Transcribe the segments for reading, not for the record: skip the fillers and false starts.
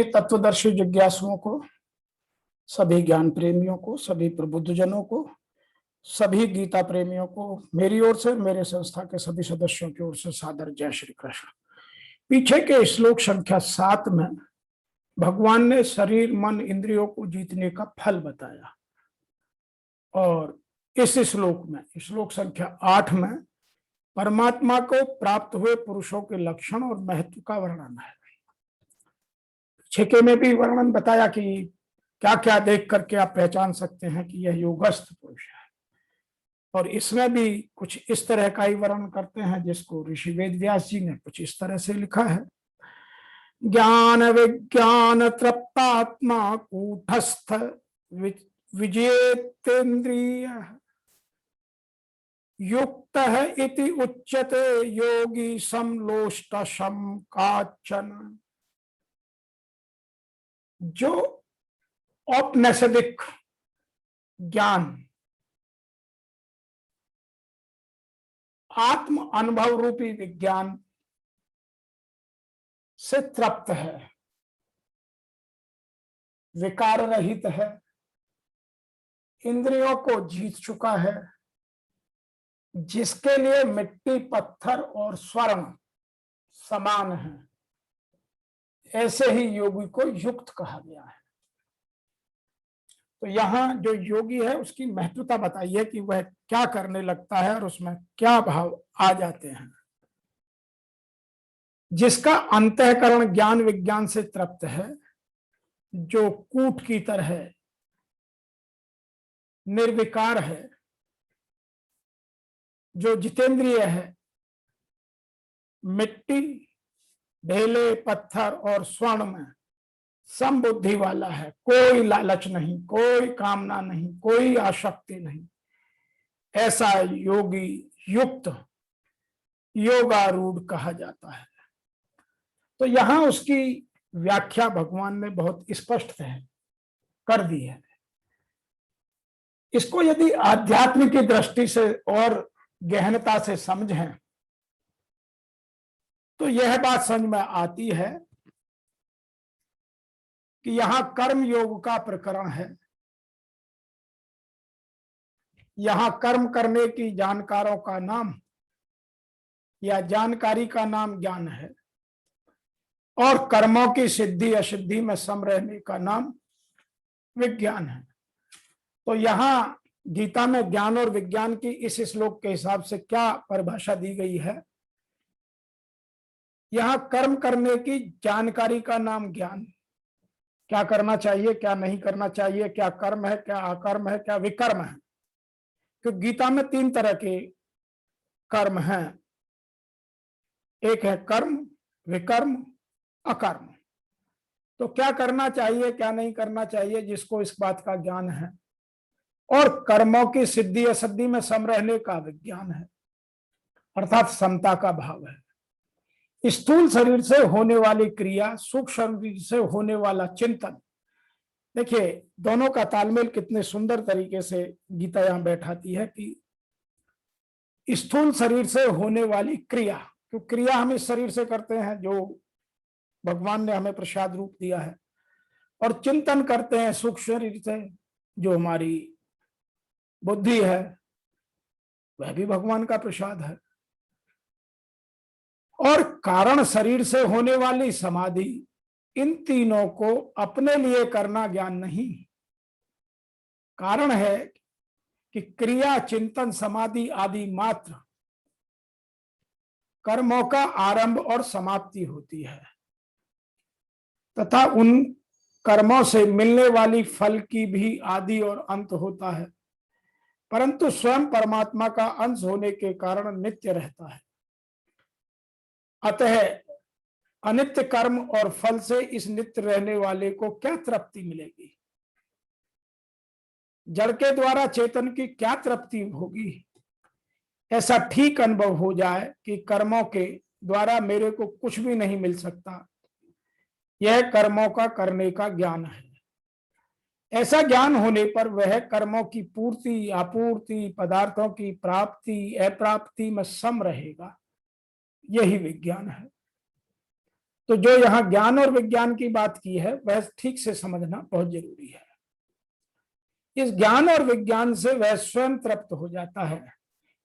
तत्वदर्शी जिज्ञासुओं को, सभी ज्ञान प्रेमियों को, सभी प्रबुद्धजनों को, सभी गीता प्रेमियों को मेरी ओर से, मेरे संस्था के सभी सदस्यों की ओर से सादर जय श्री कृष्ण। पीछे के श्लोक संख्या 7 में भगवान ने शरीर मन इंद्रियों को जीतने का फल बताया और इस श्लोक में, श्लोक संख्या 8 में परमात्मा को प्राप्त हुए पुरुषों के लक्षण और महत्व का वर्णन है। छेके में भी वर्णन बताया कि क्या क्या देख करके आप पहचान सकते हैं कि यह योगस्थ पुरुष है, और इसमें भी कुछ इस तरह का ही वर्णन करते हैं जिसको ऋषि वेद व्यास जी ने कुछ इस तरह से लिखा है। ज्ञान विज्ञान तृप्तात्मा कूटस्थ विजेतेन्द्रिय युक्त है इति उच्यते योगी समलोष्ट शम काचन। जो औपनिषदिक ज्ञान आत्म अनुभव रूपी विज्ञान से तृप्त है, विकार रहित है, इंद्रियों को जीत चुका है, जिसके लिए मिट्टी पत्थर और स्वर्ण समान है, ऐसे ही योगी को युक्त कहा गया है। तो यहां जो योगी है उसकी महत्वता बताई है कि वह क्या करने लगता है और उसमें क्या भाव आ जाते हैं। जिसका अंतःकरण ज्ञान विज्ञान से तृप्त है, जो कूट की तरह निर्विकार है, जो जितेंद्रिय है, मिट्टी ढेले पत्थर और स्वर्ण में समबुद्धि वाला है, कोई लालच नहीं, कोई कामना नहीं, कोई आसक्ति नहीं, ऐसा योगी युक्त योगारूढ़ कहा जाता है। तो यहां उसकी व्याख्या भगवान ने बहुत स्पष्ट कर दी है। इसको यदि आध्यात्म की दृष्टि से और गहनता से समझें तो यह बात समझ में आती है कि यहां कर्म योग का प्रकरण है। यहां कर्म करने की जानकारों का नाम या जानकारी का नाम ज्ञान है, और कर्मों की सिद्धि असिद्धि में सम रहने का नाम विज्ञान है। तो यहां गीता में ज्ञान और विज्ञान की इस श्लोक के हिसाब से क्या परिभाषा दी गई है? यहां कर्म करने की जानकारी का नाम ज्ञान, क्या करना चाहिए, क्या नहीं करना चाहिए, क्या कर्म है, क्या अकर्म है, क्या विकर्म है। क्योंकि गीता में 3 तरह के कर्म हैं, एक है कर्म, विकर्म, अकर्म। तो क्या करना चाहिए, क्या नहीं करना चाहिए, जिसको इस बात का ज्ञान है, और कर्मों की सिद्धि असिद्धि में सम रहने का विज्ञान है, अर्थात समता का भाव है। स्थूल शरीर से होने वाली क्रिया, सूक्ष्म शरीर से होने वाला चिंतन, देखिए दोनों का तालमेल कितने सुंदर तरीके से गीता यहां बैठाती है कि स्थूल शरीर से होने वाली क्रिया, क्यों क्रिया हम इस शरीर से करते हैं जो भगवान ने हमें प्रसाद रूप दिया है, और चिंतन करते हैं सूक्ष्म शरीर से जो हमारी बुद्धि है, वह भी भगवान का प्रसाद है। और कारण शरीर से होने वाली समाधि, इन तीनों को अपने लिए करना ज्ञान नहीं। कारण है कि क्रिया चिंतन समाधि आदि मात्र कर्मों का आरंभ और समाप्ति होती है, तथा उन कर्मों से मिलने वाली फल की भी आदि और अंत होता है, परंतु स्वयं परमात्मा का अंश होने के कारण नित्य रहता है। अतः अनित्य कर्म और फल से इस नित्य रहने वाले को क्या तृप्ति मिलेगी? जड़ के द्वारा चेतन की क्या तृप्ति होगी? ऐसा ठीक अनुभव हो जाए कि कर्मों के द्वारा मेरे को कुछ भी नहीं मिल सकता, यह कर्मों का करने का ज्ञान है। ऐसा ज्ञान होने पर वह कर्मों की पूर्ति आपूर्ति, पदार्थों की प्राप्ति अप्राप्ति में सम रहेगा, यही विज्ञान है। तो जो यहाँ ज्ञान और विज्ञान की बात की है वह ठीक से समझना बहुत जरूरी है। इस ज्ञान और विज्ञान से वह स्वयं तृप्त हो जाता है,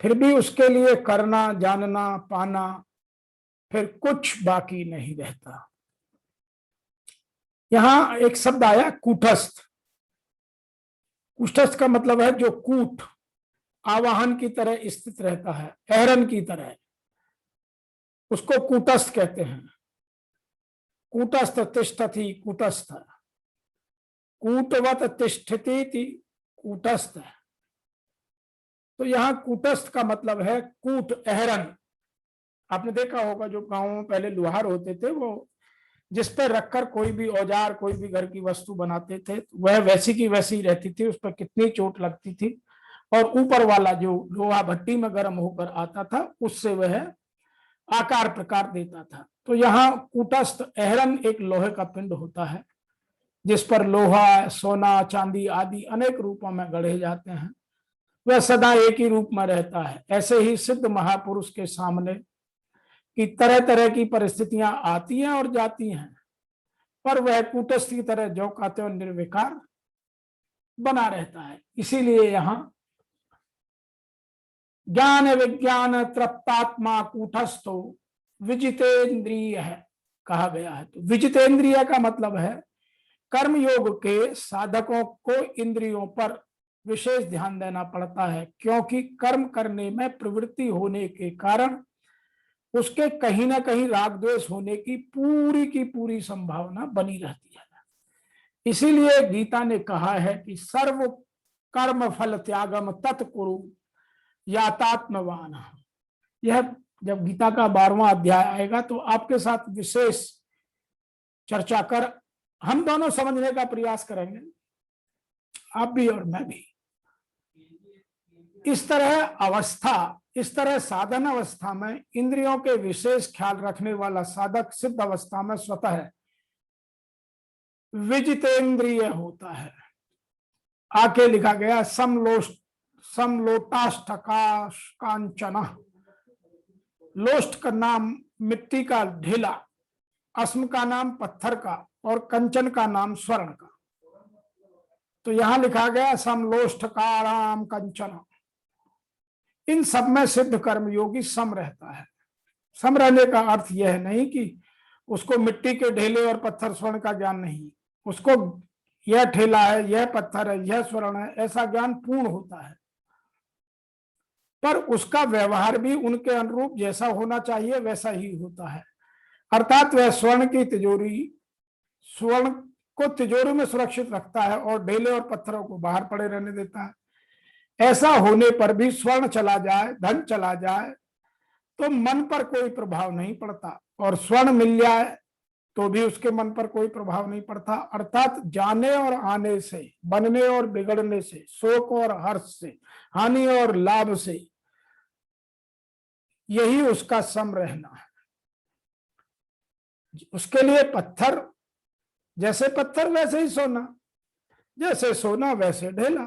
फिर भी उसके लिए करना, जानना, पाना फिर कुछ बाकी नहीं रहता। यहां एक शब्द आया कूटस्थ। कूटस्थ का मतलब है जो कूट, आवाहन की तरह स्थित रहता है, एहरन की तरह, उसको कूटस्थ कहते हैं। कूटस्थ तिष्ठति कूटस्थ, कूटवत तिष्ठति कूटस्थ। तो यहाँ कूटस्थ का मतलब है कूट, एहरन। आपने देखा होगा जो गांवों में पहले लुहार होते थे, वो जिस पर रखकर कोई भी औजार, कोई भी घर की वस्तु बनाते थे, वह वैसी की वैसी रहती थी, उस पर कितनी चोट लगती थी, और ऊपर वाला जो लोहा भट्टी में गर्म होकर आता था उससे वह आकार प्रकार देता था। तो यहाँ कूटस्थ एहरन एक लोहे का पिंड होता है जिस पर लोहा, सोना, चांदी आदि अनेक रूपों में गढ़े जाते हैं। वह सदा एक ही रूप में रहता है। ऐसे ही सिद्ध महापुरुष के सामने कि तरह तरह की परिस्थितियां आती हैं और जाती हैं, पर वह कूटस्थ की तरह जो कहते हो निर्विकार बना रहता है। इसीलिए यहां ज्ञान विज्ञान तृप्तात्मा कूटस्थो विजितेंद्रिय है कहा गया है। तो विजितेंद्रिय का मतलब है कर्म योग के साधकों को इंद्रियों पर विशेष ध्यान देना पड़ता है, क्योंकि कर्म करने में प्रवृत्ति होने के कारण उसके कहीं ना कहीं राग द्वेष होने की पूरी संभावना बनी रहती है। इसीलिए गीता ने कहा है कि सर्व कर्म फल त्यागम तत्कुरु यातात्मवान। यह जब गीता का 12वां अध्याय आएगा तो आपके साथ विशेष चर्चा कर हम दोनों समझने का प्रयास करेंगे, आप भी और मैं भी। इस तरह साधन अवस्था में इंद्रियों के विशेष ख्याल रखने वाला साधक सिद्ध अवस्था में स्वतः विजितेंद्रिय होता है। आके लिखा गया समलोटाष्टकांचन। लोष्ट का नाम मिट्टी का ढेला, अस्म का नाम पत्थर का, और कंचन का नाम स्वर्ण का। तो यहां लिखा गया समलोष्टकाराम कंचन। इन सब में सिद्ध कर्मयोगी सम रहता है। सम रहने का अर्थ यह नहीं कि उसको मिट्टी के ढेले और पत्थर स्वर्ण का ज्ञान नहीं, उसको यह ठेला है, यह पत्थर है, यह स्वर्ण है, ऐसा ज्ञान पूर्ण होता है, पर उसका व्यवहार भी उनके अनुरूप जैसा होना चाहिए वैसा ही होता है। अर्थात वह स्वर्ण को तिजोरी में सुरक्षित रखता है और ढेले और पत्थरों को बाहर पड़े रहने देता है। ऐसा होने पर भी स्वर्ण चला जाए, धन चला जाए तो मन पर कोई प्रभाव नहीं पड़ता, और स्वर्ण मिल जाए तो भी उसके मन पर कोई प्रभाव नहीं पड़ता। अर्थात जाने और आने से, बनने और बिगड़ने से, शोक और हर्ष से, हानि और लाभ से, यही उसका सम रहना है। उसके लिए पत्थर जैसे पत्थर वैसे ही सोना, जैसे सोना वैसे ढेला,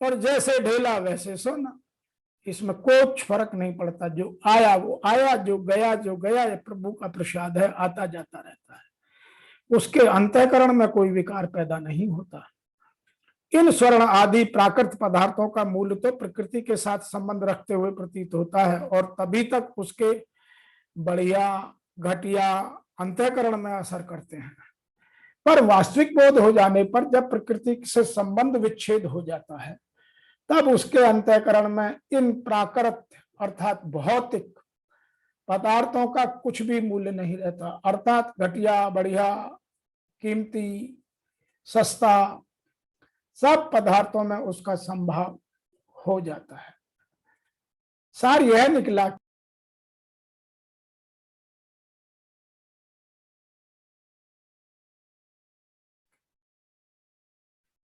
और जैसे ढेला वैसे सोना। इसमें कुछ फर्क नहीं पड़ता। जो आया वो आया, जो गया ये प्रभु का प्रसाद है, आता जाता रहता है। उसके अंतःकरण में कोई विकार पैदा नहीं होता। इन स्वर्ण आदि प्राकृत पदार्थों का मूल्य तो प्रकृति के साथ संबंध रखते हुए प्रतीत होता है, और तभी तक उसके बढ़िया घटिया अंतःकरण में असर करते हैं। पर वास्तविक बोध हो जाने पर जब प्रकृति से संबंध विच्छेद हो जाता है, तब उसके अंतःकरण में इन प्राकृत अर्थात भौतिक पदार्थों का कुछ भी मूल्य नहीं रहता। अर्थात घटिया, बढ़िया, कीमती, सस्ता, सब पदार्थों में उसका संभाव हो जाता है। सार यह निकला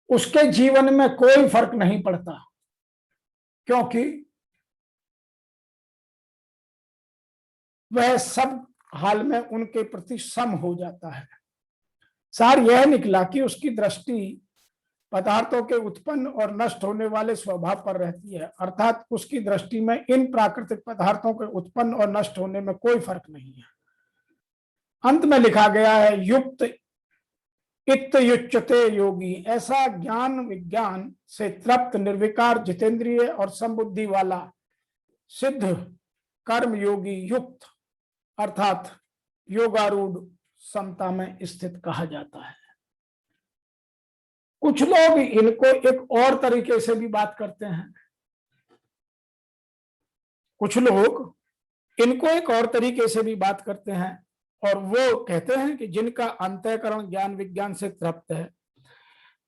उसके जीवन में कोई फर्क नहीं पड़ता, क्योंकि वह सब हाल में उनके प्रति सम हो जाता है। सार यह निकला कि उसकी दृष्टि पदार्थों के उत्पन्न और नष्ट होने वाले स्वभाव पर रहती है। अर्थात उसकी दृष्टि में इन प्राकृतिक पदार्थों के उत्पन्न और नष्ट होने में कोई फर्क नहीं है। अंत में लिखा गया है युक्त इत्युच्यते योगी, ऐसा ज्ञान विज्ञान से तृप्त निर्विकार जितेंद्रिय और समबुद्धि वाला सिद्ध कर्म योगी युक्त अर्थात योगारूढ़ समता में स्थित कहा जाता है। कुछ लोग इनको एक और तरीके से भी बात करते हैं, कुछ लोग इनको एक और तरीके से भी बात करते हैं और वो कहते हैं कि जिनका अंतःकरण ज्ञान विज्ञान से तृप्त है,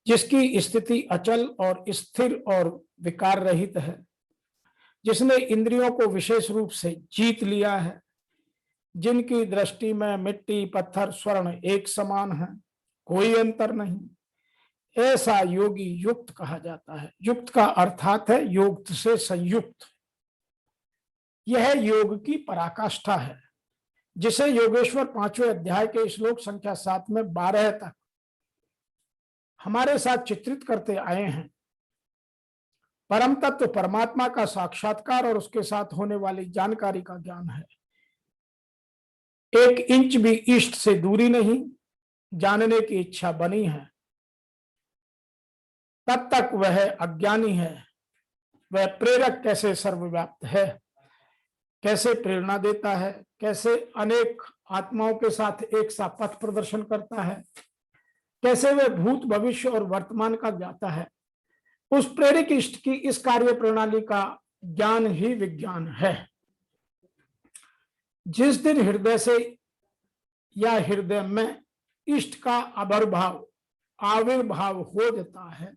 जिसकी स्थिति अचल और स्थिर और विकार रहित है, जिसने इंद्रियों को विशेष रूप से जीत लिया है, जिनकी दृष्टि में मिट्टी पत्थर स्वर्ण एक समान है, कोई अंतर नहीं, ऐसा योगी युक्त कहा जाता है। युक्त का अर्थात है योग से संयुक्त। यह योग की पराकाष्ठा है, जिसे योगेश्वर 5वें अध्याय के श्लोक संख्या 7 में 12 तक हमारे साथ चित्रित करते आए हैं। परम तत्व परमात्मा का साक्षात्कार और उसके साथ होने वाली जानकारी का ज्ञान है। 1 इंच भी इष्ट से दूरी नहीं, जानने की इच्छा बनी है, तब तक वह अज्ञानी है। वह प्रेरक कैसे सर्वव्याप्त है, कैसे प्रेरणा देता है, कैसे अनेक आत्माओं के साथ एक सा पथ प्रदर्शन करता है, कैसे वह भूत भविष्य और वर्तमान का ज्ञाता है, उस प्रेरक इष्ट की इस कार्य प्रणाली का ज्ञान ही विज्ञान है। जिस दिन हृदय से या हृदय में इष्ट का आविर्भाव हो जाता है,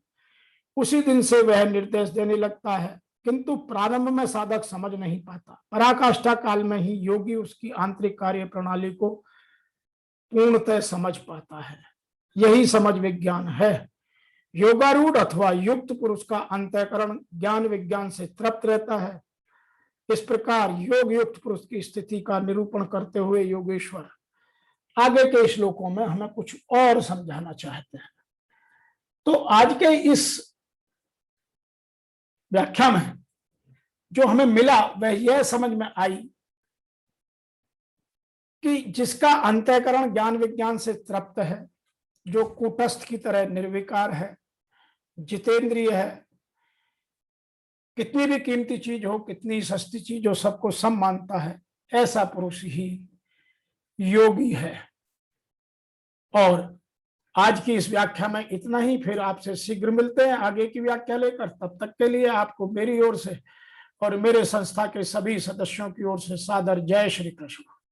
उसी दिन से वह निर्देश देने लगता है, किंतु प्रारंभ में साधक समझ नहीं पाता। पराकाष्ठा काल में ही योगी उसकी आंतरिक कार्य प्रणाली को पूर्णतः समझ पाता है। यही समझ विज्ञान है। योगारूढ़ अथवा युक्त पुरुष का अंतःकरण ज्ञान विज्ञान से तृप्त रहता है। इस प्रकार योग युक्त पुरुष की स्थिति का निरूपण करते हुए योगेश्वर आगे के श्लोकों में हमें कुछ और समझाना चाहते हैं। तो आज के इस व्याख्या में जो हमें मिला वह यह समझ में आई कि जिसका अंतःकरण ज्ञान विज्ञान से तृप्त है, जो कूटस्थ की तरह निर्विकार है, जितेंद्रिय है, कितनी भी कीमती चीज हो, कितनी सस्ती चीज हो, सबको सम मानता है, ऐसा पुरुष ही योगी है। और आज की इस व्याख्या में इतना ही। फिर आपसे शीघ्र मिलते हैं आगे की व्याख्या लेकर। तब तक के लिए आपको मेरी ओर से और मेरे संस्था के सभी सदस्यों की ओर से सादर जय श्री कृष्ण।